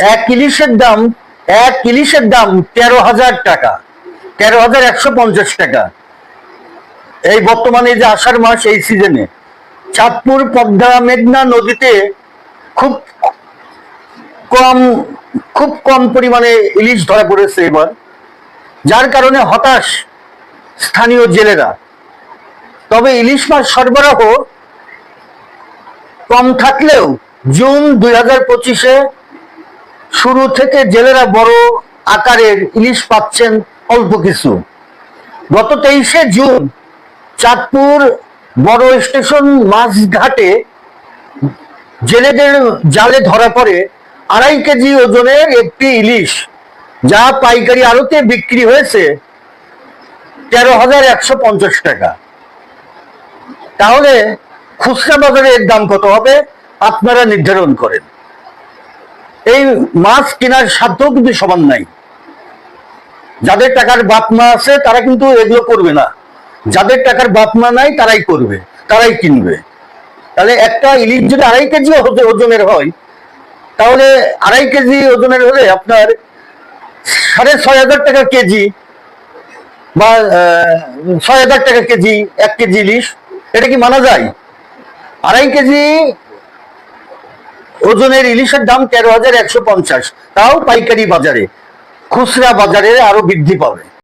এক ইলিশের দাম 13,000 টাকা, 13,150 টাকা। এই বর্তমানে যে আষাঢ় মাস, এই সিজনে চাঁদপুর পদ্মা মেঘনা নদীতে খুব কম খুব কম পরিমাণে ইলিশ ধরা পড়েছে এবার, যার কারণে হতাশ স্থানীয় জেলেরা। তবে ইলিশ মাছ সরবরাহ কম থাকলেও জুন 2025-এ শুরু থেকে জেলেরা বড় আকারের ইলিশ পাচ্ছেন অল্প কিছু। গত 23শে জুন চাঁদপুর বড় স্টেশন মাছঘাটে জেলেদের জালে ধরা পড়ে 2.5 কেজি ওজনের একটি ইলিশ, যা পাইকারি আড়তে বিক্রি হয়েছে 13,150 টাকা। তাহলে খুচরা বাজারে এর দাম কত হবে আপনারা নির্ধারণ করেন। এই মাছ কেনার সাধ্য কিন্তু সমান নাই। যাদের টাকার বাপ মা আছে তারা কিন্তু এগুলো করবে না, যাদের টাকার বাপ মা নাই তারাই করবে, তারাই কিনবে। তাহলে একটা ইলিশ যদি 2.5 কেজি ওজনের হয়, তাহলে 2.5 কেজি ওজনের হলে আপনার 6,500 টাকা কেজি বা 6,000 টাকা কেজি 1 কেজি ইলিশ। এটা কি মানা যায়? 2.5 কেজি ওজনের ইলিশের দাম 13,150, তাও পাইকারি বাজারে। খুচরা বাজারে আরো বৃদ্ধি পাবে।